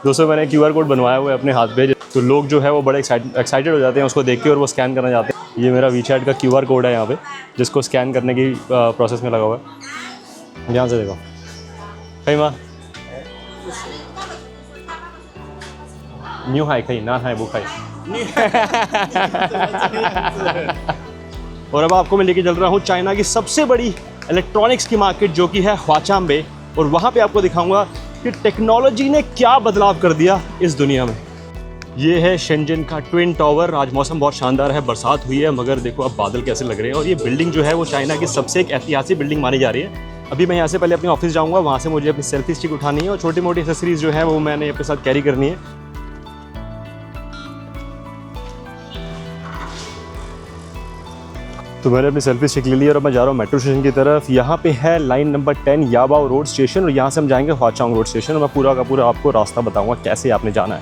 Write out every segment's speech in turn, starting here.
दोस्तों मैंने QR code बनवाया हुआ है अपने हाथ पे, तो लोग जो है वो बड़े एक्साइटेड हो जाते हैं उसको देख के और वो स्कैन करना चाहते हैं। ये मेरा WeChat का QR कोड है यहाँ पे, जिसको स्कैन करने की प्रोसेस में लगा हुआ है। यहाँ से देखो कहीं माँ न्यू हाई खाई ना हाई वो खाई। और अब आपको मैं लेके चल रहा हूँ चाइना की सबसे बड़ी इलेक्ट्रॉनिक्स की मार्केट जो कि है ह्वाचांबे, और वहाँ पे आपको दिखाऊंगा कि टेक्नोलॉजी ने क्या बदलाव कर दिया इस दुनिया में। ये है शेंजन का ट्विन टावर। आज मौसम बहुत शानदार है, बरसात हुई है, मगर देखो अब बादल कैसे लग रहे हैं। और ये बिल्डिंग जो है वो चाइना की सबसे एक ऐतिहासिक बिल्डिंग मानी जा रही है। अभी मैं यहाँ से पहले अपने ऑफिस जाऊँगा, वहाँ से मुझे अपनी सेल्फी स्टिक उठानी है और छोटी मोटी एक्सेसरीज जो है वो मैंने अपने साथ कैरी करनी है। तो मैंने अपनी सेल्फी स्टिक ले ली और अब मैं जा रहा हूँ मेट्रो स्टेशन की तरफ। यहाँ पे है लाइन नंबर 10 याबाओ रोड स्टेशन, और यहाँ से हम जाएंगे ह्वाचांग रोड स्टेशन, और मैं पूरा का पूरा आपको रास्ता बताऊँगा कैसे आपने जाना है।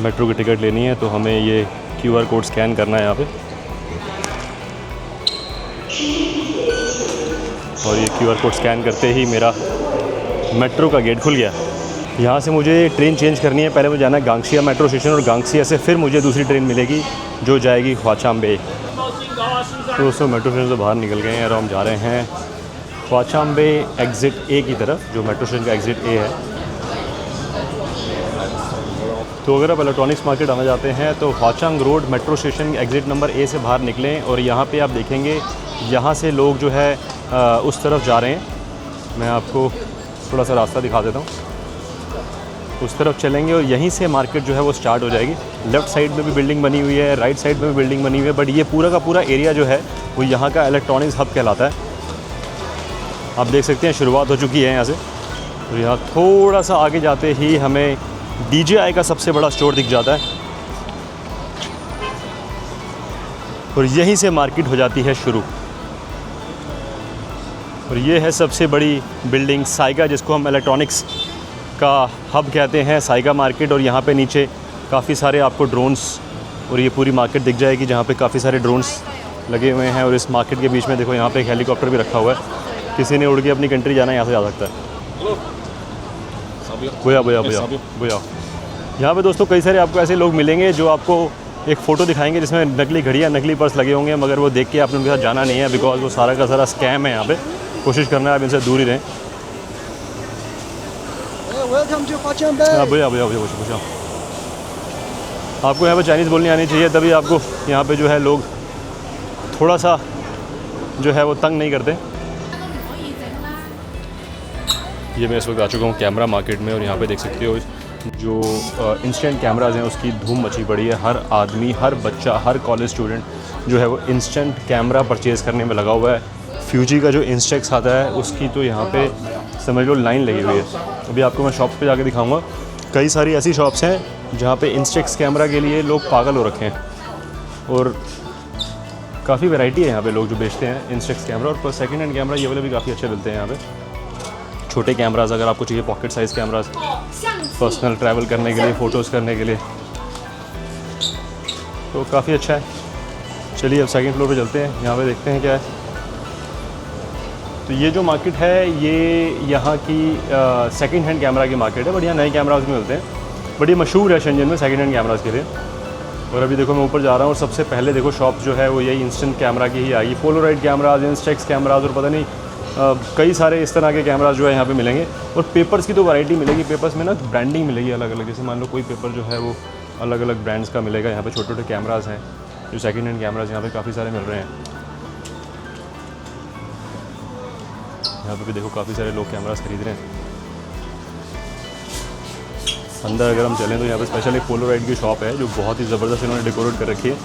मेट्रो की टिकट लेनी है तो हमें ये QR कोड स्कैन करना है यहाँ पे, और ये QR कोड स्कैन करते ही मेरा मेट्रो का गेट खुल गया। यहाँ से मुझे ट्रेन चेंज करनी है। पहले मुझे जाना है गांगसिया मेट्रो स्टेशन, और गांगसिया से फिर मुझे दूसरी ट्रेन मिलेगी जो जाएगी ह्वाचांबे। तो दोस्तों मेट्रो स्टेशन से बाहर निकल गए हैं और हम जा रहे हैं ह्वाचांबे एग्ज़िट A की तरफ, जो मेट्रो स्टेशन का एग्ज़िट A है। तो अगर आप इलेक्ट्रॉनिक्स मार्केट आना चाहते हैं तो Hwachang road metro station exit number A से बाहर निकलें, और यहाँ पे आप देखेंगे यहाँ से लोग जो है उस तरफ जा रहे हैं। मैं आपको थोड़ा सा रास्ता दिखा देता हूँ। उस तरफ चलेंगे और यहीं से मार्केट जो है वो स्टार्ट हो जाएगी। लेफ़्ट साइड में भी बिल्डिंग बनी हुई है, राइट साइड में भी बिल्डिंग बनी हुई है, बट ये पूरा का पूरा एरिया जो है वो यहाँ का इलेक्ट्रॉनिक्स हब कहलाता है। आप देख सकते हैं शुरुआत हो चुकी है यहाँ से। तो यहाँ थोड़ा सा आगे जाते ही हमें DJI का सबसे बड़ा स्टोर दिख जाता है, और यहीं से मार्केट हो जाती है शुरू। और ये है सबसे बड़ी बिल्डिंग साइगा, जिसको हम इलेक्ट्रॉनिक्स का हब कहते हैं, साइगा मार्केट। और यहाँ पे नीचे काफ़ी सारे आपको ड्रोन्स, और ये पूरी मार्केट दिख जाएगी जहाँ पे काफ़ी सारे ड्रोन्स लगे हुए हैं। और इस मार्केट के बीच में देखो यहाँ पे एक हेलीकॉप्टर भी रखा हुआ है, किसी ने उड़ के अपनी कंट्री जाना है यहाँ से जा सकता है। बोया यहाँ पे दोस्तों कई सारे आपको ऐसे लोग मिलेंगे जो आपको एक फ़ोटो दिखाएंगे जिसमें नकली घड़ियाँ, नकली पर्स लगे होंगे, मगर वो देख के आपने उनके साथ जाना नहीं है, बिकॉज वो सारा का सारा स्कैम है। यहाँ पे कोशिश करना है आप इनसे दूर ही रहें। भैया आपको यहाँ पे चाइनीज़ बोलनी आनी चाहिए, तभी आपको यहाँ पे जो है लोग थोड़ा सा जो है वो तंग नहीं करते। ये मैं इस वक्त आ चुका हूँ कैमरा मार्केट में, और यहाँ पे देख सकते हो जो इंस्टेंट कैमराज़ हैं उसकी धूम मची पड़ी है। हर आदमी, हर बच्चा, हर कॉलेज स्टूडेंट जो है वो इंस्टेंट कैमरा परचेज़ करने में लगा हुआ है। फ्यूजी का जो इंस्टेक्स आता है उसकी तो यहाँ पे समझ लो लाइन लगी हुई है। अभी आपको मैं शॉप पे जाके दिखाऊंगा। कई सारी ऐसी शॉप्स हैं जहाँ पे इंस्टेक्स कैमरा के लिए लोग पागल हो रखे हैं, और काफ़ी वैरायटी है यहाँ पे लोग जो बेचते हैं इंस्टेक्स कैमरा। और सेकंड हैंड कैमरा ये वाले भी काफ़ी अच्छे मिलते हैं यहाँ पे। छोटे कैमराज अगर आपको चाहिए, pocket size cameras, personal travel करने के लिए, फ़ोटोज़ करने के लिए, तो काफ़ी अच्छा है। चलिए अब सेकंड फ्लोर पे चलते हैं, यहाँ पे देखते हैं क्या है। तो ये जो मार्केट है ये यहाँ की सेकंड हैंड कैमरा की मार्केट है, बढ़िया नए कैमराज भी मिलते हैं। बड़ी मशहूर है शेंजन में सेकंड हैंड कैमराज के लिए। और अभी देखो मैं ऊपर जा रहा हूँ और सबसे पहले देखो शॉप जो है वो यही इंस्टेंट कैमरा की ही आई। पोलोराइड कैमराज, इंस्टेक्स कैमराज, और पता नहीं कई सारे इस तरह के कैमराज जो है यहाँ पे मिलेंगे। और पेपर्स की तो वैरायटी मिलेगी। पेपर्स में ना ब्रांडिंग मिलेगी अलग अलग, जैसे मान लो कोई पेपर जो है वो अलग अलग ब्रांड्स का मिलेगा। यहाँ पे छोटे छोटे कैमराज हैं जो सेकंड हैंड कैमराज यहाँ पे काफ़ी सारे मिल रहे हैं। यहाँ पे भी देखो काफ़ी सारे लोग कैमराज खरीद रहे हैं। अंदर अगर हम चलें तो यहाँ पे स्पेशल एक पोलोराइड की शॉप है जो बहुत ही ज़बरदस्त इन्होंने डेकोरेट कर रखी है।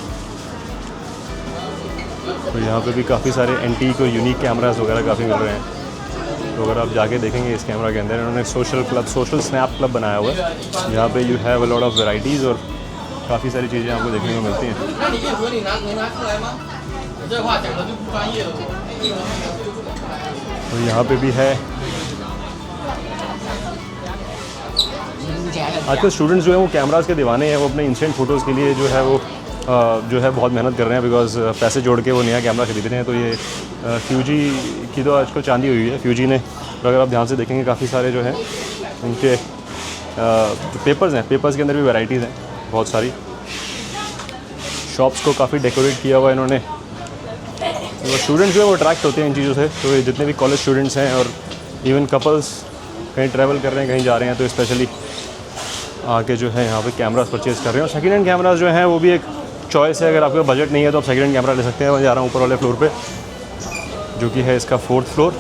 तो यहाँ पे भी काफ़ी सारे एंटीक और यूनिक कैमरास वगैरह काफ़ी मिल रहे हैं। तो अगर आप जाके देखेंगे इस कैमरा के अंदर इन्होंने social club, social snap club बनाया हुआ है। यहाँ पे you have a lot of varieties और काफ़ी सारी चीज़ें आपको देखने को मिलती हैं। तो यहाँ पे भी है। आजकल स्टूडेंट्स जो है वो कैमरास के दीवाने हैं। वो अपने इंस्टेंट फ़ोटोज़ के लिए जो है वो बहुत मेहनत कर रहे हैं, बिकॉज पैसे जोड़ के वो नया कैमरा खरीद रहे हैं। तो ये फ्यूजी की तो आजकल चांदी हुई है फ्यूजी ने। और अगर आप ध्यान से देखेंगे काफ़ी सारे जो हैं उनके पेपर्स हैं, पेपर्स के अंदर भी वैराइटीज़ हैं बहुत सारी। शॉप्स को काफ़ी डेकोरेट किया हुआ है इन्होंने। तो स्टूडेंट्स जो है वो अट्रैक्ट होते हैं इन चीज़ों से। तो ये जितने भी कॉलेज स्टूडेंट्स हैं और इवन कपल्स कहीं ट्रैवल कर रहे हैं, कहीं जा रहे हैं, तो स्पेशली आके जो है यहाँ पे कैमरास परचेज़ कर रहे हैं। और सेकेंड हैंड कैमरास जो हैं वो भी एक चॉइस है। अगर आपका बजट नहीं है तो आप सेकेंड हैंड कैमरा ले सकते हैं। मैं जा रहा हूँ ऊपर वाले फ्लोर पे, जो कि है इसका 4th फ्लोर।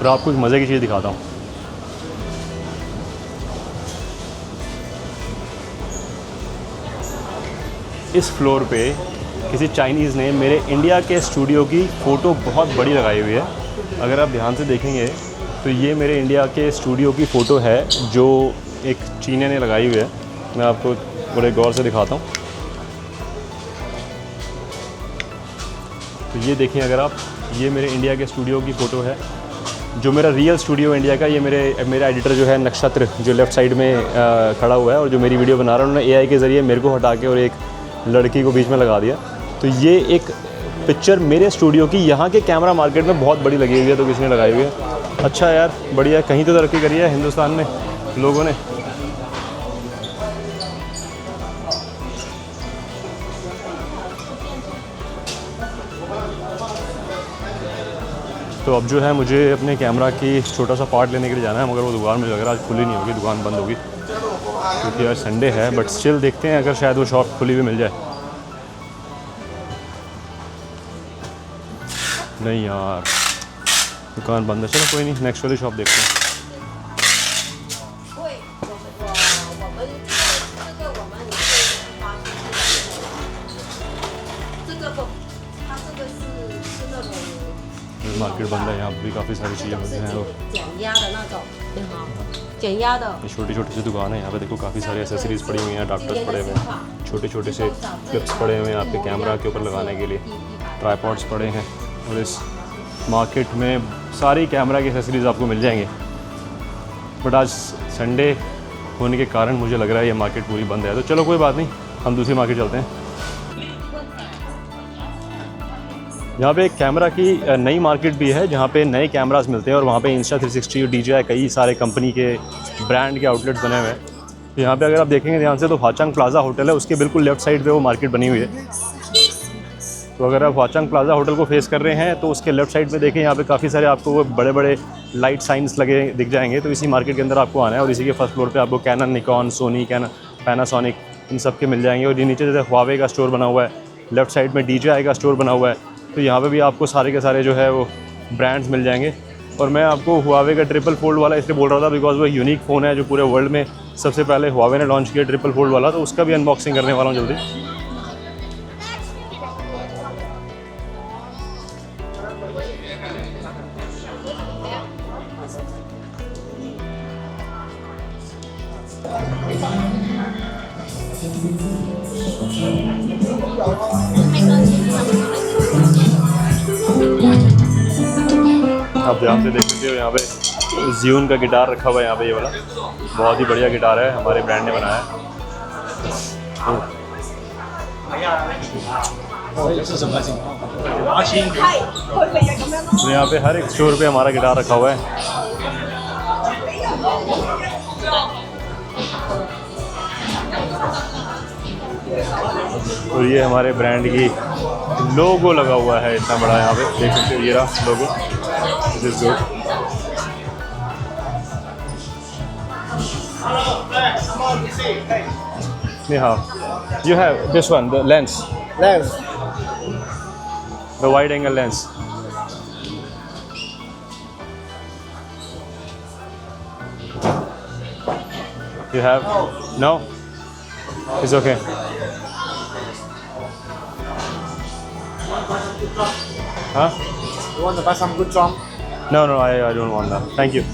और आपको एक मज़े की चीज़ दिखाता हूँ। इस फ्लोर पे किसी चाइनीज़ ने मेरे इंडिया के स्टूडियो की फ़ोटो बहुत बड़ी लगाई हुई है। अगर आप ध्यान से देखेंगे तो ये मेरे इंडिया के स्टूडियो की फ़ोटो है जो एक चीनी ने लगाई हुई है। मैं आपको बड़े गौर से दिखाता हूँ। तो ये देखिए अगर आप, ये मेरे इंडिया के स्टूडियो की फ़ोटो है जो मेरा रियल स्टूडियो इंडिया का। ये मेरा एडिटर जो है नक्षत्र, जो लेफ़्ट साइड में खड़ा हुआ है और जो मेरी वीडियो बना रहा है, उन्होंने AI के ज़रिए मेरे को हटा के और एक लड़की को बीच में लगा दिया। तो ये एक पिक्चर मेरे स्टूडियो की यहाँ के कैमरा मार्केट में बहुत बड़ी लगी हुई है, तो किसने लगाई हुई है। अच्छा यार, बढ़िया, कहीं तो तरक्की करी है हिंदुस्तान में लोगों ने। तो अब जो है मुझे अपने कैमरा की छोटा सा पार्ट लेने के लिए जाना है, मगर वो दुकान मुझे लग रहा है आज खुली नहीं होगी, दुकान बंद होगी क्योंकि आज संडे है। बट स्टिल देखते हैं, अगर शायद वो शॉप खुली हुई मिल जाए। नहीं यार, दुकान बंद है। चलो कोई नहीं, नेक्स्ट वाली शॉप देखते हैं। मार्केट बंद है, यहाँ पर भी काफ़ी सारी चीज़ें मिलती हैं। ये छोटी छोटी सी दुकान है। यहाँ पे देखो काफ़ी सारी एसेसरीज़ पड़ी हुई हैं, डॉक्टर्स पड़े हुए हैं, छोटे छोटे से क्लिप्स पड़े हुए हैं आपके कैमरा के ऊपर लगाने के लिए, ट्राइपॉड्स पड़े हैं। और इस मार्केट में सारी कैमरा की एसेसरीज़ आपको मिल जाएंगे। बट आज संडे होने के कारण मुझे लग रहा है ये मार्केट पूरी बंद है। तो चलो कोई बात नहीं, हम दूसरी मार्केट चलते हैं। यहाँ पे एक कैमरा की नई मार्केट भी है जहाँ पे नए कैमरास मिलते हैं और वहाँ पे Insta360 और DJI कई सारे कंपनी के ब्रांड के आउटलेट्स बने हुए हैं। तो यहाँ पे अगर आप देखेंगे ध्यान से तो हाचंग प्लाज़ा होटल है, उसके बिल्कुल लेफ़्ट साइड पे वो मार्केट बनी हुई है। तो अगर आप हाचंग प्लाज़ा होटल को फेस कर रहे हैं तो उसके लेफ़्ट साइड में देखें, यहाँ पे काफ़ी सारे आपको वो बड़े बड़े लाइट साइंस लगे दिख जाएंगे। तो इसी मार्केट के अंदर आपको आना है और इसी के फर्स्ट फ्लोर पे आपको कैनन, निकॉन, सोनी, पैनासोनिक इन सब के मिल जाएंगे। और ये नीचे जैसे हुआवे का स्टोर बना हुआ है, लेफ़्ट साइड में DJI का स्टोर बना हुआ है। तो यहाँ पे भी आपको सारे के सारे जो है वो ब्रांड्स मिल जाएंगे। और मैं आपको हुआवे का ट्रिपल फोल्ड वाला इसलिए बोल रहा था बिकॉज वो यूनिक फ़ोन है जो पूरे वर्ल्ड में सबसे पहले हुआवे ने लॉन्च किया ट्रिपल फोल्ड वाला। तो उसका भी अनबॉक्सिंग करने वाला हूँ जल्दी। आप ध्यान से देख सकते हो यहाँ पे ज़्यून का गिटार रखा हुआ है। यहाँ पे ये वाला बहुत ही बढ़िया गिटार है, हमारे ब्रांड ने बनाया है। तो यहाँ पे हर एक स्टोर पे हमारा गिटार रखा हुआ है। और ये हमारे ब्रांड की लोगो लगा हुआ है इतना बड़ा, यहाँ पे देख सकते हो, ये रहा लोगो। This is good. हाँ, you have this one, the lens, the wide angle lens. You have? No? It's okay. Huh? You want to buy some good drum? No, I don't want that. Thank you.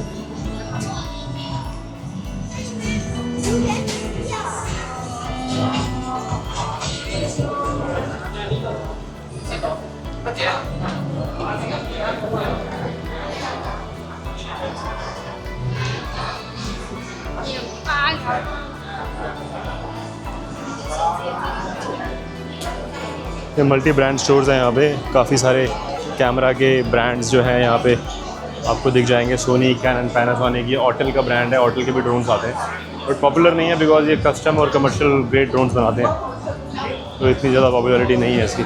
ये multi brand stores हैं यहाँ पे, काफ़ी सारे camera के brands जो हैं यहाँ पे आपको दिख जाएंगे। सोनी, कैनन, पैनासोनिक, ये ऑटल का ब्रांड है। ऑटल के भी ड्रोन्स आते हैं बट पॉपुलर नहीं है बिकॉज ये कस्टम और कमर्शियल ग्रेड ड्रोन्स बनाते हैं, तो इतनी ज़्यादा पॉपुलरिटी नहीं है इसकी।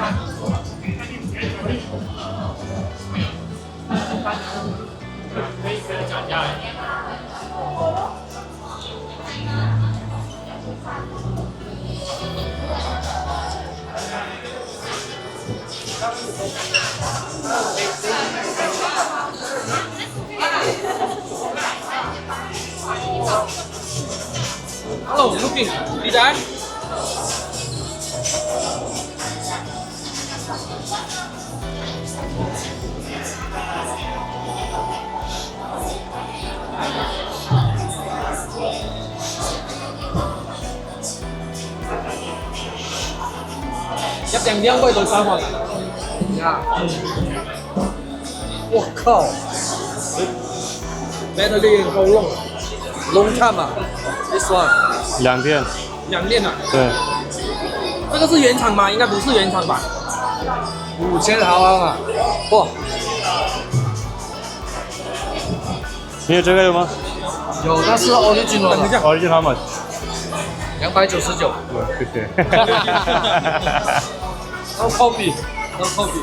Hello, looking. Đi đá. Chấp đèn đen quay rồi sao rồi? Dạ. Wow,靠. Bé nó đi cầu lông. Long time 啊 ，this one 2天，两店啊，对，这个是原厂吗？应该不是原厂吧？5000毫安啊，哇，你有这个有吗有，那是 original 的， ？Origin how much？ 299。谢谢。 No copy, no copy。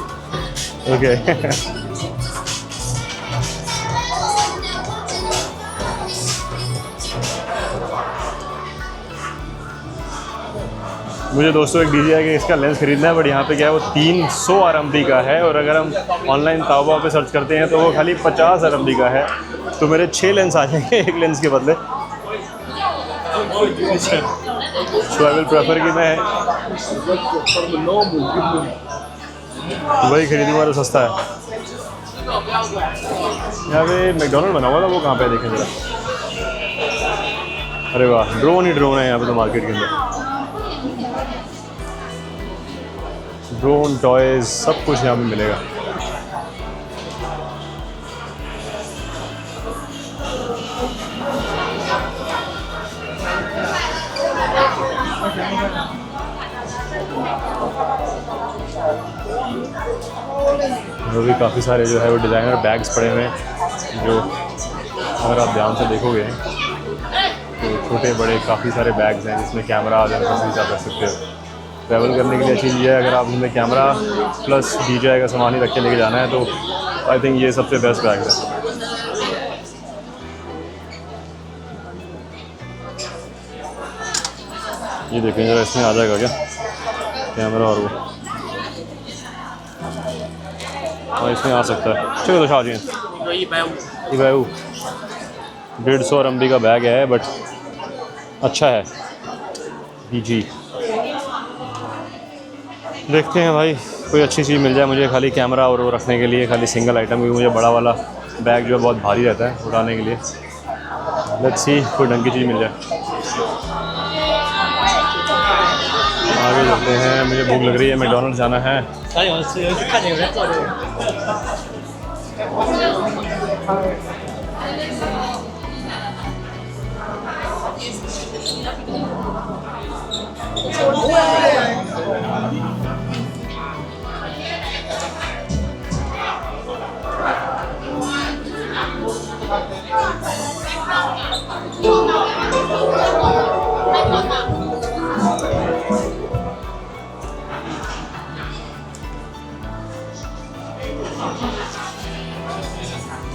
OK。मुझे दोस्तों एक DJI के इसका lens खरीदना है but यहाँ पे क्या है वो 300 RMB का है, और अगर हम ऑनलाइन ताओबाओ पे सर्च करते हैं तो वो खाली 50 RMB का है। तो मेरे 6 लेंस आ जाएंगे एक लेंस के बदले। सो आई विल प्रेफर कि मैं वही खरीदूँगा तो सस्ता है। यहाँ पे मैकडोनल्ड बना हुआ था, वो कहाँ पे देखें जरा। अरे वाह, ड्रोन ही ड्रोन है यहाँ पे तो मार्केट के अंदर। ड्रोन, टॉयज़, सब कुछ यहाँ पे मिलेगा। वो भी काफ़ी सारे जो है वो डिज़ाइनर बैग्स पड़े हुए हैं, जो अगर आप ध्यान से देखोगे तो छोटे बड़े काफ़ी सारे बैग्स हैं जिसमें कैमरा आप रख सकते हो। ट्रैवल करने के लिए अच्छी चीज़ है। अगर आप उसमें कैमरा प्लस DJI का सामान ही रख के लेके जाना है तो आई थिंक ये सबसे बेस्ट बैग है। ये देखें जरा, इसमें आ जाएगा क्या कैमरा और वो, और इसमें आ सकता है। चलो तो शादी 150 RMB का बैग है बट अच्छा है। DJI देखते हैं भाई, कोई अच्छी चीज़ मिल जाए मुझे खाली कैमरा और वो रखने के लिए, खाली सिंगल आइटम, क्योंकि मुझे बड़ा वाला बैग जो है बहुत भारी रहता है उठाने के लिए। लेट्स सी कोई ढंग की चीज़ मिल जाए। आगे चलते हैं, मुझे भूख लग रही है, मैकडोनल्ड जाना है।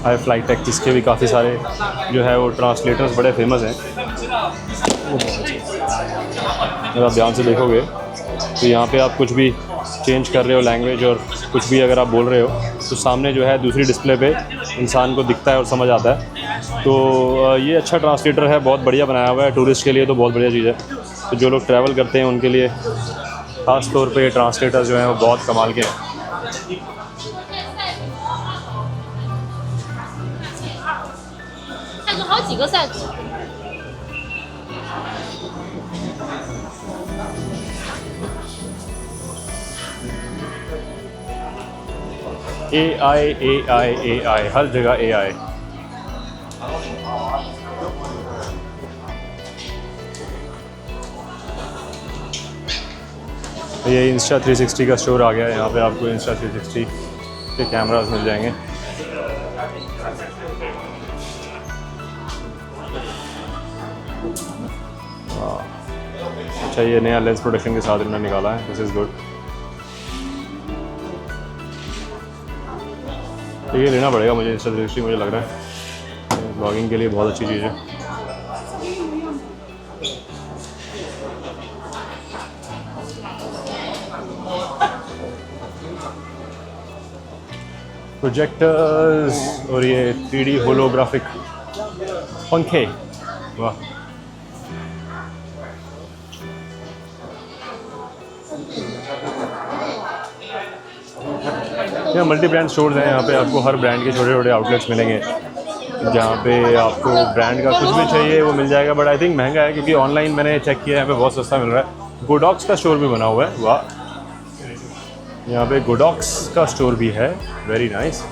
आई फ्लाइट टेक, इसके भी काफ़ी सारे जो है वो ट्रांसलेटर्स बड़े फेमस हैं। अगर आप ध्यान से देखोगे तो यहाँ पे आप कुछ भी चेंज कर रहे हो लैंग्वेज और कुछ भी अगर आप बोल रहे हो तो सामने जो है दूसरी डिस्प्ले पे इंसान को दिखता है और समझ आता है। तो ये अच्छा ट्रांसलेटर है, बहुत बढ़िया बनाया हुआ है। टूरिस्ट के लिए तो बहुत बढ़िया चीज़ है। तो जो लोग ट्रैवल करते हैं उनके लिए ख़ास तौर पे ट्रांसलेटर जो हैं वो बहुत कमाल के हैं। AI हर जगह AI। ये इंस्टा 360 का स्टोर आ गया है। यहाँ पे आपको इंस्टा 360 के कैमरास मिल जाएंगे। अच्छा, ये नया लेंस प्रोडक्शन के साथ इन्होंने निकाला है, दिस इज़ गुड। ये लेना पड़ेगा मुझे इंस्टा 360, मुझे लग रहा है ब्लॉगिंग के लिए बहुत अच्छी चीज़ है। प्रोजेक्टर्स और ये 3D होलोग्राफिक पंखे, वाह। यहाँ मल्टी ब्रांड स्टोर्स हैं। यहाँ पे आपको हर ब्रांड के छोटे छोटे आउटलेट्स मिलेंगे, जहाँ पे आपको ब्रांड का कुछ भी चाहिए वो मिल जाएगा। बट आई थिंक महंगा है, क्योंकि ऑनलाइन मैंने चेक किया, यहाँ पे बहुत सस्ता मिल रहा है। गोडॉक्स का स्टोर भी बना हुआ है, वाह। यहाँ पे गोडॉक्स का स्टोर भी है, वेरी नाइस।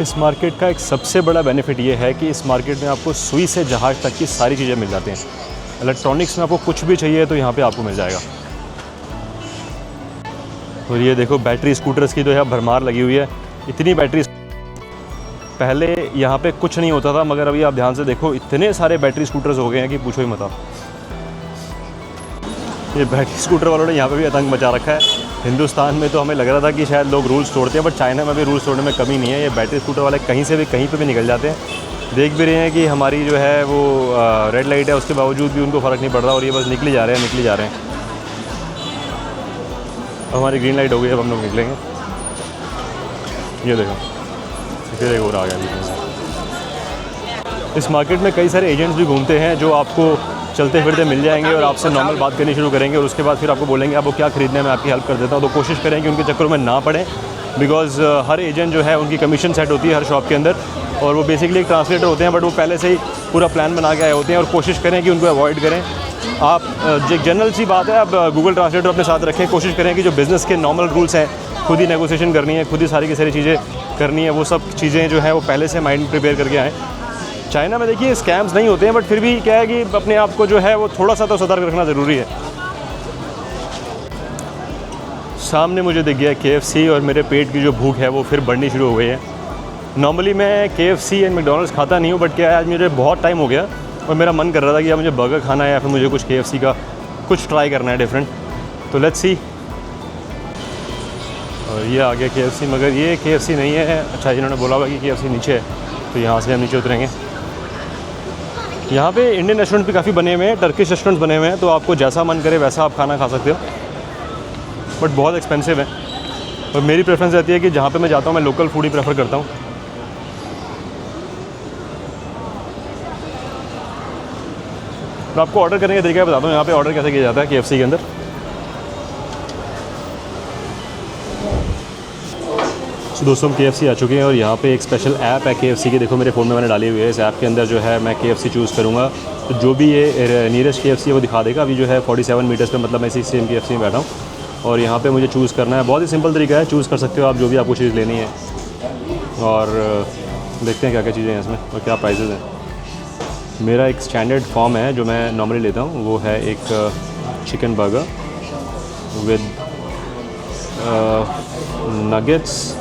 इस मार्केट का एक सबसे बड़ा बेनिफिट ये है कि इस मार्केट में आपको सुई से जहाज तक की सारी चीज़ें मिल जाती हैं। इलेक्ट्रॉनिक्स में आपको कुछ भी चाहिए तो यहाँ पे आपको मिल जाएगा। और ये देखो बैटरी स्कूटर्स की तो यहाँ भरमार लगी हुई है। इतनी बैटरी, पहले यहाँ पे कुछ नहीं होता था, मगर अभी आप ध्यान से देखो इतने सारे बैटरी स्कूटर्स हो गए हैं कि पूछो ही मत आप। ये बैटरी स्कूटर वालों ने यहाँ पे भी आतंक मचा रखा है। हिंदुस्तान में तो हमें लग रहा था कि शायद लोग रूल्स तोड़ते हैं, बट चाइना में भी रूल्स तोड़ने में कमी नहीं है। ये बैटरी स्कूटर वाले कहीं से भी कहीं पे भी निकल जाते हैं। देख भी रहे हैं कि हमारी जो है वो रेड लाइट है, उसके बावजूद भी उनको फ़र्क नहीं पड़ रहा और ये बस निकल जा रहे हैं। अब हमारी ग्रीन लाइट हो गई, अब हम लोग निकलेंगे। ये देखो फिर एक और आ गया बीच में से। इस मार्केट में कई सारे एजेंट्स भी घूमते हैं जो आपको चलते फिरते मिल जाएंगे और आपसे नॉर्मल बात करनी शुरू करेंगे, और उसके बाद फिर आपको बोलेंगे आपको क्या खरीदना है, मैं आपकी हेल्प कर देता हूँ। तो कोशिश करें कि उनके चक्करों में ना पड़ें, बिकॉज़ हर एजेंट जो है उनकी कमीशन सेट होती है हर शॉप के अंदर, और वो बेसिकली एक ट्रांसलेटर होते हैं, बट वो पहले से ही पूरा प्लान बना के आए होते हैं। और कोशिश करें कि उनको अवॉइड करें। आप एक जनरल सी बात है, आप गूगल ट्रांसलेटर अपने साथ रखें। कोशिश करें कि जो बिज़नेस के नॉर्मल रूल्स हैं, खुद ही नेगोशिएशन करनी है, खुद ही सारी की सारी चीज़ें करनी है, वो सब चीज़ें जो है वो पहले से माइंड प्रिपेयर करके आएँ। चाइना में देखिए स्कैम्स नहीं होते हैं, बट फिर भी क्या है कि अपने आप को जो है वो थोड़ा सा तो सतर्क रखना ज़रूरी है। सामने मुझे दिख गया KFC, और मेरे पेट की जो भूख है वो फिर बढ़नी शुरू हो गई है। नॉर्मली मैं KFC एंड मैकडॉनल्ड्स खाता नहीं हूँ, बट क्या है आज मुझे बहुत टाइम हो गया और मेरा मन कर रहा था कि यार मुझे बर्गर खाना है या फिर मुझे कुछ KFC का कुछ ट्राई करना है डिफरेंट। तो लेट्स सी। और ये आ गया KFC, मगर ये KFC नहीं है। अच्छा, इन्होंने बोला हुआ कि KFC नीचे है, तो यहाँ से हम नीचे उतरेंगे। यहाँ पे इंडियन रेस्टोरेंट भी काफ़ी बने हुए हैं, टर्किश रेस्टोरेंट्स बने हुए हैं, तो आपको जैसा मन करे वैसा आप खाना खा सकते हो, बट बहुत एक्सपेंसिव है। और मेरी प्रेफरेंस रहती है कि जहाँ पे मैं जाता हूँ मैं लोकल फूड ही प्रेफर करता हूँ। मैं आपको ऑर्डर करने का तरीका बताता हूँ, यहाँ पे ऑर्डर कैसे किया जाता है KFC के अंदर। तो दोस्तों हम KFC आ चुके हैं और यहाँ पे एक स्पेशल ऐप है KFC की, देखो मेरे फ़ोन में मैंने डाली हुई है। इस ऐप के अंदर जो है मैं KFC चूज़ करूँगा तो जो भी ये नियरेस्ट KFC है वो दिखा देगा। अभी जो है 47 मीटर्स पे, मतलब मैं इसी सेम KFC में बैठा हूँ और यहाँ पे मुझे चूज़ करना है। बहुत ही सिंपल तरीका है, चूज़ कर सकते हो आप जो भी आपको चीज़ लेनी है। और देखते हैं क्या क्या चीज़ें हैं इसमें और क्या प्राइसेस हैं। मेरा एक स्टैंडर्ड फॉर्म है जो मैं नॉर्मली लेता हूँ, वो है एक chicken burger with nuggets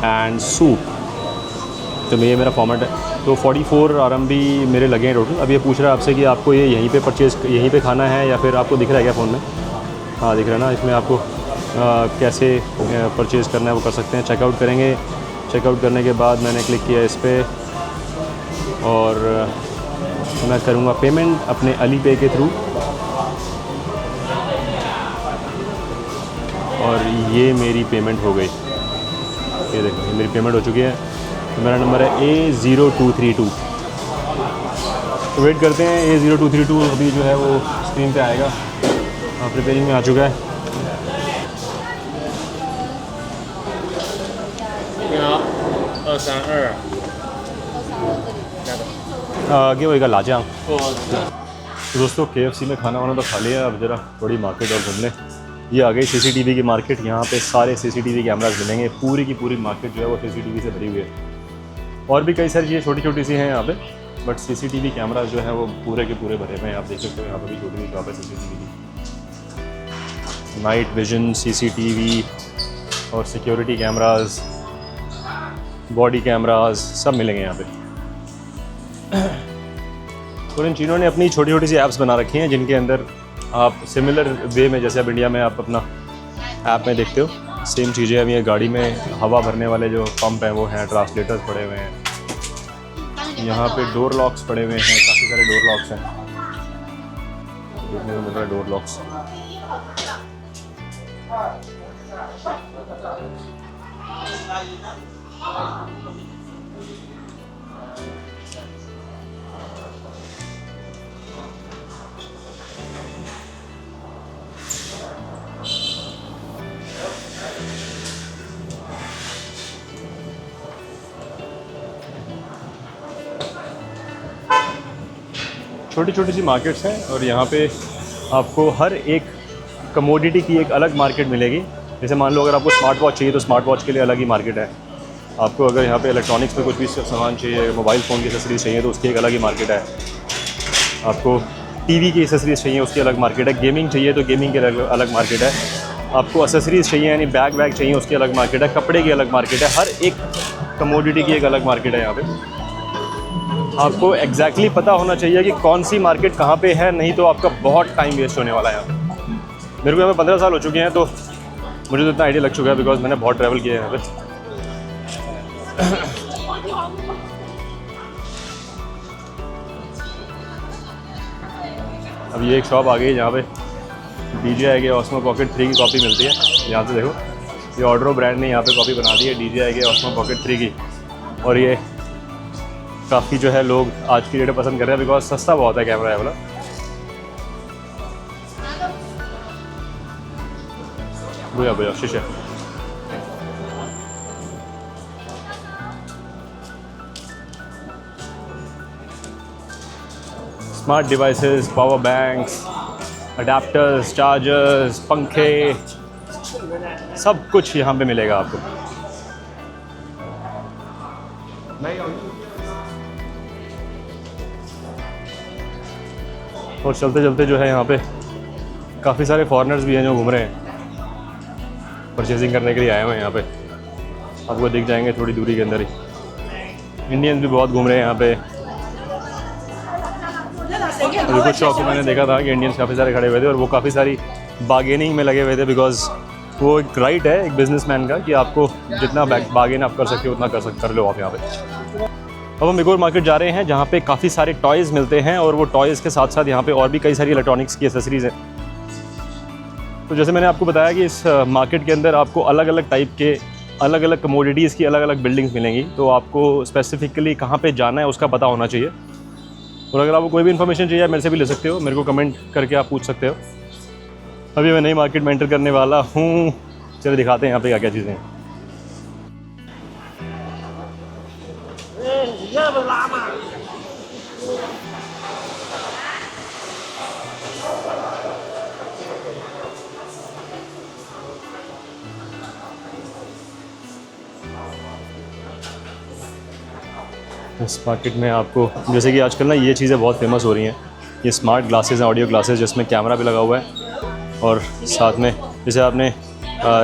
and soup. तो ये मेरा फॉर्मेट है। तो 44 RMB मेरे लगे हैं टोटल। अब ये पूछ रहा है आपसे कि आपको ये यहीं पे परचेज़, यहीं पे खाना है या फिर आपको दिख रहा है क्या फ़ोन में? हाँ दिख रहा है ना। इसमें आपको कैसे परचेज़ करना है वो कर सकते हैं। चेकआउट करेंगे। चेकआउट करने के बाद मैंने क्लिक किया इस पर और मैं करूँगा पेमेंट अपने अलीपे के थ्रू। और ये मेरी पेमेंट हो गई। ये देखो ये मेरी पेमेंट हो चुकी है। तो मेरा नंबर है A0232। तो वेट करते हैं। A0232 अभी जो है वो स्क्रीन पे आएगा। प्रिपेयरिंग में आ चुका है। आगे वही का लाचांग। तो दोस्तों KFC में खाना वाना तो खा लिया, अब ज़रा थोड़ी मार्केट और घूम लें। ये आ गई CCTV की मार्केट। यहाँ पे सारे CCTV कैमरास मिलेंगे। पूरी की पूरी मार्केट जो है वो CCTV से भरी हुई है। और भी कई सारी चीज़ें छोटी छोटी सी हैं यहाँ पे। बट सीसीटीवी कैमरा जो है वो पूरे के पूरे भरे हुए हैं। आप देख सकते हो यहाँ पर भी छोटी सी शॉप है सीसीटीवी की। नाइट विजन, सीसीटीवी और सिक्योरिटी कैमरास, बॉडी कैमरास सब मिलेंगे यहाँ पे। और इन चीज़ों ने अपनी छोटी छोटी सी ऐप्स बना रखी हैं जिनके अंदर आप सिमिलर वे में, जैसे अब इंडिया में आप अपना ऐप में देखते हो, सेम चीज़ें अब ये गाड़ी में हवा भरने वाले जो पंप हैं वो हैं, ट्रांसलेटर्स पड़े हुए हैं, यहाँ पे डोर लॉक्स पड़े हुए हैं, काफ़ी सारे डोर लॉक्स हैं, देखने को मिल रहा है डोर लॉक्स। छोटी छोटी सी मार्केट्स हैं और यहाँ पे आपको हर एक कमोडिटी की एक अलग मार्केट मिलेगी। जैसे मान लो अगर आपको स्मार्ट वॉच चाहिए तो स्मार्ट वॉच के लिए अलग ही मार्केट है। आपको अगर यहाँ पे इलेक्ट्रॉनिक्स में कुछ भी सामान चाहिए, मोबाइल फ़ोन की एक्सेसरीज़ चाहिए तो उसकी एक अलग ही मार्केट है। आपको टीवी की एक्सेसरीज़ चाहिए उसकी अलग मार्केट है। गेमिंग चाहिए तो गेमिंग की अलग मार्केट है। आपको एक्सेसरीज़ चाहिए यानी बैग वैग चाहिए उसकी अलग मार्केट है। कपड़े की अलग मार्केट है। हर एक कमोडिटी की एक अलग मार्केट है यहाँ पे। आपको एग्जैक्टली पता होना चाहिए कि कौन सी मार्केट कहाँ पे है, नहीं तो आपका बहुत टाइम वेस्ट होने वाला है यहाँ पे। मेरे को यहाँ पे 15 साल हो चुके हैं तो मुझे तो इतना आइडिया लग चुका है बिकॉज मैंने बहुत ट्रैवल किया है यहाँ पे। अब ये एक शॉप आ गई जहाँ पे DJI के Osmo Pocket 3 की कॉपी मिलती है। यहाँ से देखो ये ऑर्डरो ब्रांड ने यहाँ पे कॉपी बना दी है DJI के Osmo Pocket 3 की, और ये काफ़ी जो है लोग आज की डेट में पसंद कर रहे हैं बिकॉज सस्ता बहुत है कैमरा है वाला। भैया शीशे smart devices, power banks, adapters, chargers, पंखे, सब कुछ यहाँ पे मिलेगा आपको। और चलते चलते जो है यहाँ पे काफ़ी सारे फॉरेनर्स भी हैं जो घूम रहे हैं, परचेजिंग करने के लिए आए हुए हैं यहाँ पे। आपको दिख जाएंगे थोड़ी दूरी के अंदर ही। इंडियंस भी बहुत घूम रहे हैं यहाँ पे। अभी कुछ शॉप में मैंने देखा था कि इंडियंस काफ़ी सारे खड़े हुए थे और वो काफ़ी सारी बार्गेनिंग में लगे हुए थे बिकॉज वो एक राइट है एक बिजनेसमैन का कि आपको जितना बार्गेन आप कर सकते हो उतना कर लो आप यहाँ पे। अब हम एक और मार्केट जा रहे हैं जहाँ पे काफ़ी सारे टॉयज़ मिलते हैं और वो टॉयज़ के साथ साथ यहाँ पे और भी कई सारी इलेक्ट्रॉनिक्स की एसेसरीज़ हैं। तो जैसे मैंने आपको बताया कि इस मार्केट के अंदर आपको अलग अलग टाइप के अलग अलग कमोडिटीज़ की अलग अलग बिल्डिंग्स मिलेंगी। तो आपको स्पेसिफिकली कहाँ पे जाना है उसका पता होना चाहिए। और अगर आपको कोई भी इन्फॉर्मेशन चाहिए मेरे से भी ले सकते हो, मेरे को कमेंट करके आप पूछ सकते हो। अभी मैं नई मार्केट में एंटर करने वाला हूँ। चलिए दिखाते हैं यहाँ पे क्या क्या चीज़ें हैं। इस मार्केट में आपको जैसे कि आजकल ना ये चीज़ें बहुत फेमस हो रही हैं, ये स्मार्ट ग्लासेस हैं, ऑडियो ग्लासेस जिसमें कैमरा भी लगा हुआ है और साथ में जैसे आपने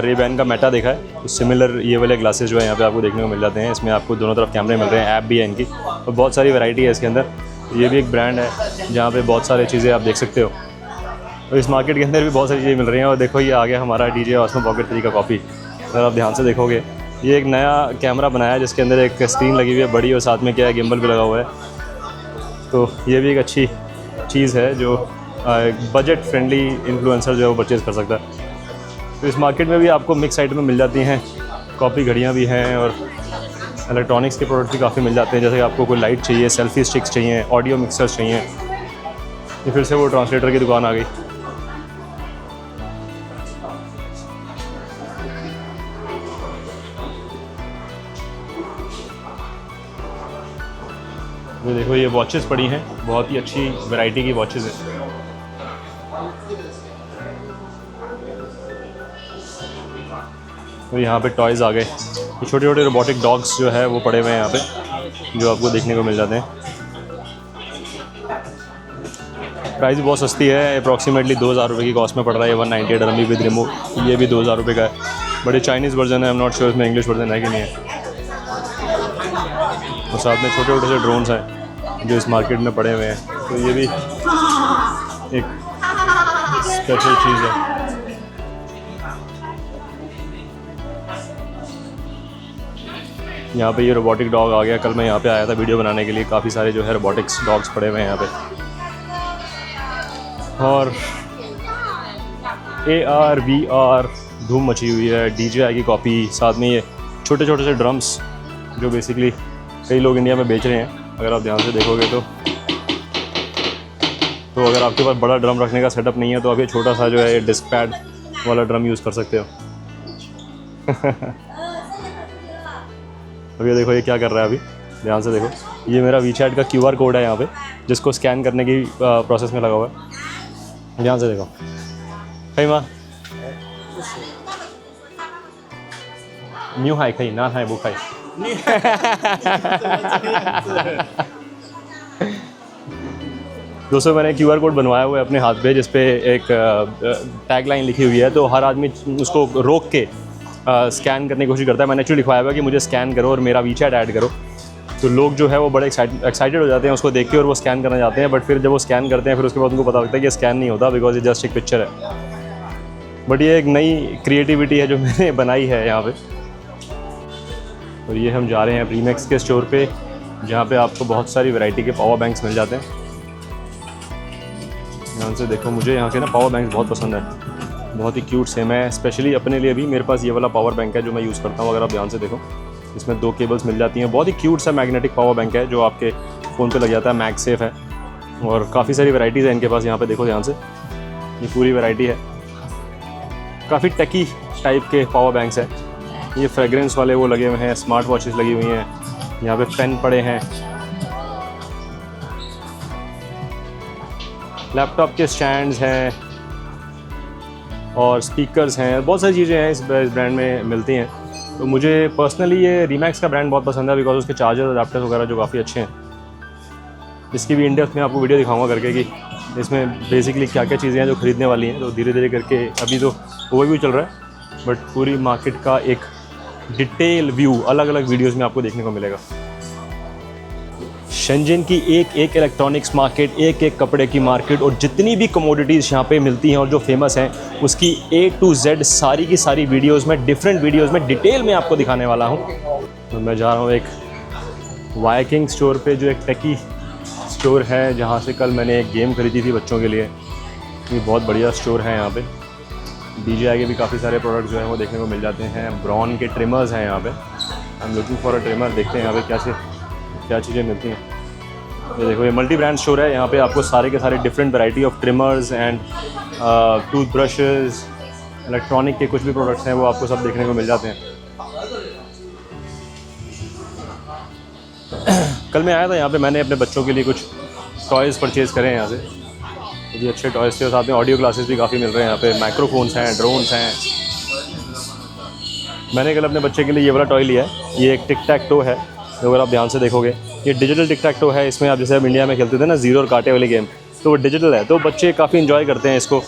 रेबैन का मेटा देखा है तो सिमिलर ये वाले ग्लासेस जो है यहाँ पे आपको देखने को मिल जाते हैं। इसमें आपको दोनों तरफ कैमरे मिल रहे हैं, ऐप भी है इनकी और बहुत सारी वैरायटी है इसके अंदर। ये भी एक ब्रांड है जहाँ पे बहुत सारी चीज़ें आप देख सकते हो। और इस मार्केट के अंदर भी बहुत सारी चीज़ें मिल रही हैं। और देखो ये आ गया हमारा DJI Osmo Pocket 3 का कॉपी। अगर आप ध्यान से देखोगे ये एक नया कैमरा बनाया है जिसके अंदर एक स्क्रीन लगी हुई है बड़ी और साथ में क्या है गिम्बल भी लगा हुआ है। तो ये भी एक अच्छी चीज़ है जो बजट फ्रेंडली इन्फ्लुएंसर जो है वो परचेज़ कर सकता है। तो इस मार्केट में भी आपको मिक्स आइटम में मिल जाती हैं, कॉपी घड़ियाँ भी हैं और इलेक्ट्रॉनिक्स के प्रोडक्ट भी काफ़ी मिल जाते हैं। जैसे आपको कोई लाइट चाहिए, सेल्फी स्टिक्स चाहिए, ऑडियो मिक्सर्स चाहिए। ये फिर से वो ट्रांसलेटर की दुकान आ गई। ये देखो ये वॉचेस पड़ी हैं, बहुत ही अच्छी वैरायटी की वॉचेस हैं। तो यहाँ पे टॉयज़ आ गए, ये छोटे छोटे रोबोटिक डॉग्स जो है वो पड़े हुए हैं यहाँ पे जो आपको देखने को मिल जाते हैं। प्राइस भी बहुत सस्ती है, अप्रॉक्सीमेटली 2000 रुपये की कॉस्ट में पड़ रहा है। 198 RMB विद रिमोट, ये भी 2000 रुपये का है। बट ये चाइनीज़ वर्जन है, आई एम नॉट श्योर इसमें इंग्लिश वर्जन है कि नहीं है। और साथ में छोटे छोटे से ड्रोन्स हैं जो इस मार्केट में पड़े हुए हैं, तो ये भी एक स्पेशल चीज़ है। यहाँ पे ये रोबोटिक डॉग आ गया। कल मैं यहाँ पे आया था वीडियो बनाने के लिए, काफ़ी सारे जो है रोबोटिक्स डॉग्स पड़े हुए हैं यहाँ पे। और AR VR धूम मची हुई है। DJI की कॉपी, साथ में ये छोटे छोटे से ड्रम्स जो बेसिकली कई लोग इंडिया में बेच रहे हैं। अगर आप ध्यान से देखोगे तो अगर आपके पास बड़ा ड्रम रखने का सेटअप नहीं है तो आप ये छोटा सा जो है ये डिस्क पैड वाला ड्रम यूज़ कर सकते हो। अब ये देखो ये क्या कर रहा है अभी, ध्यान से देखो। ये मेरा WeChat का QR कोड है यहाँ पे, जिसको स्कैन करने की प्रोसेस में लगा हुआ है। ध्यान से देखो। खई माँ न्यू हाई खई ना हाई वो खाई दोस्तों मैंने QR कोड बनवाया हुआ है अपने हाथ पे, जिस पे एक टैग लाइन लिखी हुई है। तो हर आदमी उसको रोक के स्कैन करने की कोशिश करता है। मैंने एक्चुअली लिखवाया हुआ है कि मुझे स्कैन करो और मेरा WeChat ऐड करो। तो लोग जो है वो बड़े एक्साइटेड हो जाते हैं उसको देख के और वो स्कैन करना चाहते हैं। बट फिर जब वो स्कैन करते हैं फिर उसके बाद उनको पता लगता है कि स्कैन नहीं होता, बिकॉज ये जस्ट एक पिक्चर है। बट ये एक नई क्रिएटिविटी है जो मैंने बनाई है यहाँ पे। और ये हम जा रहे हैं प्रीमैक्स के स्टोर पे, जहाँ पे आपको बहुत सारी वैरायटी के पावर बैंक्स मिल जाते हैं। ध्यान से देखो, मुझे यहाँ के ना पावर बैंक्स बहुत पसंद है, बहुत ही क्यूट से। मैं स्पेशली अपने लिए भी मेरे पास ये वाला पावर बैंक है जो मैं यूज़ करता हूँ। अगर आप ध्यान से देखो, इसमें 2 केबल्स मिल जाती हैं। बहुत ही क्यूट सा मैग्नेटिक पावर बैंक है जो आपके फ़ोन पे लग जाता है। मैगसेफ है और काफ़ी सारी वैराइटीज़ हैं इनके पास। यहाँ पे देखो ध्यान से, ये पूरी वैरायटी है। काफ़ी टेकी टाइप के पावर बैंक्स हैं। ये फ्रेगरेंस वाले वो लगे हुए हैं, स्मार्ट वॉचेस लगी हुई हैं, यहाँ पे पेन पड़े हैं, लैपटॉप के स्टैंड्स हैं और स्पीकर्स हैं। बहुत सारी चीज़ें हैं इस ब्रांड में मिलती हैं। तो मुझे पर्सनली ये रीमैक्स का ब्रांड बहुत पसंद है, बिकॉज उसके चार्जर अडाप्टर्स वगैरह जो काफ़ी अच्छे हैं। इसकी भी इंडेप्थ में आपको वीडियो दिखाऊंगा करके कि इसमें बेसिकली क्या क्या चीज़ें हैं जो ख़रीदने वाली हैं। तो धीरे धीरे करके अभी तो ओवरव्यू चल रहा है, बट पूरी मार्केट का एक डिटेल व्यू अलग अलग वीडियोज़ में आपको देखने को मिलेगा। शेंजन की एक एक इलेक्ट्रॉनिक्स मार्केट, एक एक कपड़े की मार्केट और जितनी भी कमोडिटीज़ यहाँ पे मिलती हैं और जो फेमस हैं उसकी A to Z सारी की सारी वीडियोस में, डिफरेंट वीडियोस में डिटेल में आपको दिखाने वाला हूँ। तो मैं जा रहा हूँ एक वाइकिंग स्टोर पे, जो एक टेकी स्टोर है, जहाँ से कल मैंने एक गेम खरीदी थी बच्चों के लिए। ये बहुत बढ़िया स्टोर है यहाँ पे। DJI के भी काफ़ी सारे प्रोडक्ट जो हैं वो देखने को मिल जाते हैं। ब्रॉन के ट्रिमर्स हैं यहाँ पे। I am looking for a trimmer. देखते हैं यहाँ पे क्या चीज़ें मिलती हैं। ये देखो, ये मल्टी ब्रांड स्टोर है। यहाँ पे आपको सारे के सारे different variety of trimmers and tooth brushes, electronic के कुछ भी प्रोडक्ट्स हैं वो आपको सब देखने को मिल जाते हैं। कल मैं आया था यहाँ पे, मैंने अपने बच्चों के लिए कुछ टॉयज़ परचेज़ करे हैं यहाँ से। तो ये अच्छे टॉयज़ थे और साथ में ऑडियो क्लासेस भी काफ़ी मिल रहे हैं यहाँ पे। माइक्रोफोन्स हैं, ड्रोन्स हैं। मैंने कल अपने बच्चे के लिए ये वाला टॉय लिया है। ये एक टिक टैक टो है, जो अगर आप ध्यान से देखोगे ये डिजिटल टिक टैक टो है। इसमें आप जैसे हम इंडिया में खेलते थे ना जीरो और कांटे वाली गेम, तो वो डिजिटल है। तो बच्चे काफ़ी इन्जॉय करते हैं इसको।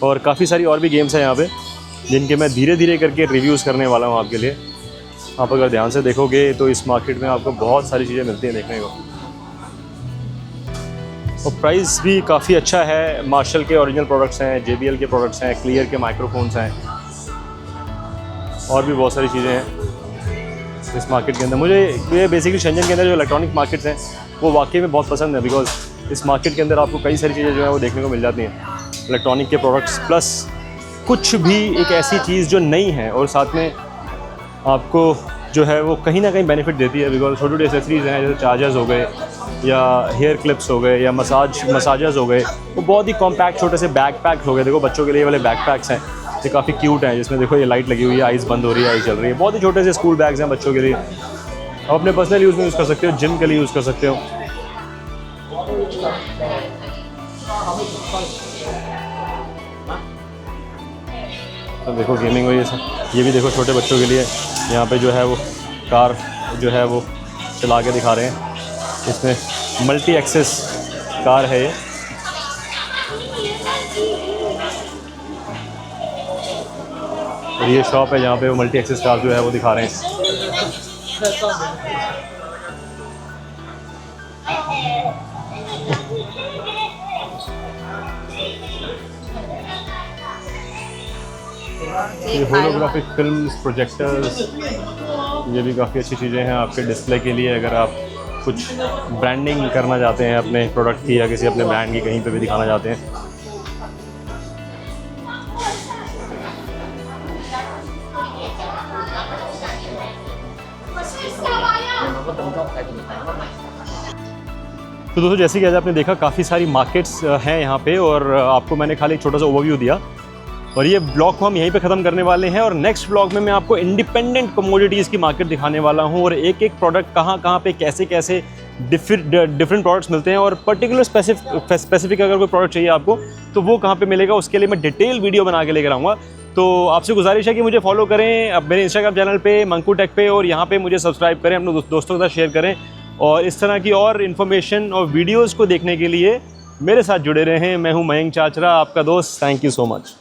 और काफ़ी सारी और भी गेम्स हैं यहाँ पे, जिनके मैं धीरे धीरे करके रिव्यूज़ करने वाला हूँ आपके लिए। आप अगर ध्यान से देखोगे तो इस मार्केट में आपको बहुत सारी चीज़ें मिलती हैं देखने को, और प्राइस भी काफ़ी अच्छा है। मार्शल के ओरिजिनल प्रोडक्ट्स हैं, JBL के प्रोडक्ट्स हैं, क्लियर के माइक्रोफोन्स हैं, और भी बहुत सारी चीज़ें हैं इस मार्केट के अंदर। मुझे ये बेसिकली शेंजन के अंदर जो इलेक्ट्रॉनिक मार्केट्स हैं वो वाकई में बहुत पसंद है, बिकॉज इस मार्केट के अंदर आपको कई सारी चीज़ें जो है वो देखने को मिल जाती हैं। इलेक्ट्रॉनिक के प्रोडक्ट्स प्लस कुछ भी एक ऐसी चीज़ जो नई है और साथ में आपको जो है वो कहीं ना कहीं बेनिफिट देती है। बिकॉज छोटी छोटी एसेसरीज़ हैं, जैसे चार्जर्स हो गए या हेयर क्लिप्स हो गए या मसाजर्स हो गए, वो बहुत ही कॉम्पैक्ट छोटे से बैक पैक्स हो गए। देखो बच्चों के लिए वाले बैक पैक्स हैं, ये काफ़ी क्यूट हैं, जिसमें देखो ये लाइट लगी हुई है, आइज़ बंद हो रही है, आइज़ चल रही है। बहुत ही छोटे से स्कूल बैग्स हैं बच्चों के लिए। आप अपने पर्सनल यूज़ में यूज़ कर सकते हो, जिम के लिए यूज़ कर सकते हो। तो देखो गेमिंग हुई है सब। ये भी देखो छोटे बच्चों के लिए यहाँ पे जो है वो कार जो है वो चला के दिखा रहे हैं। इसमें मल्टी एक्सेस कार है ये। और ये शॉप है जहाँ पे वो मल्टी एक्सेस कार्स जो है वो दिखा रहे हैं। ये होलोग्राफिक फिल्म्स, प्रोजेक्टर्स, ये भी काफ़ी अच्छी चीज़ें हैं आपके डिस्प्ले के लिए। अगर आप कुछ ब्रांडिंग करना चाहते हैं अपने प्रोडक्ट की या किसी अपने ब्रांड की, कहीं पे भी दिखाना चाहते हैं। तो दोस्तों जैसे कि आज आपने देखा काफ़ी सारी मार्केट्स हैं यहाँ पे, और आपको मैंने खाली एक छोटा सा ओवरव्यू दिया, और ये ब्लॉग को हम यहीं पे ख़त्म करने वाले हैं। और नेक्स्ट ब्लॉग में मैं आपको इंडिपेंडेंट कमोडिटीज़ की मार्केट दिखाने वाला हूँ, और एक एक प्रोडक्ट कहाँ पे कैसे कैसे डिफरेंट प्रोडक्ट्स मिलते हैं, और पर्टिकुलर स्पेसिफिक अगर कोई प्रोडक्ट चाहिए आपको तो वो कहाँ पे मिलेगा, उसके लिए मैं डिटेल वीडियो बना के लेकर आऊँगा। तो आपसे गुजारिश है कि मुझे फॉलो करें अब मेरे इंस्टाग्राम चैनल पे मंकू टेक पे, और यहाँ पे मुझे सब्सक्राइब करें, अपने दोस्तों के साथ शेयर करें, और इस तरह की और इन्फॉर्मेशन और वीडियोज़ को देखने के लिए मेरे साथ जुड़े रहें। मैं हूँ मयंक चाचरा, आपका दोस्त। Thank you so much.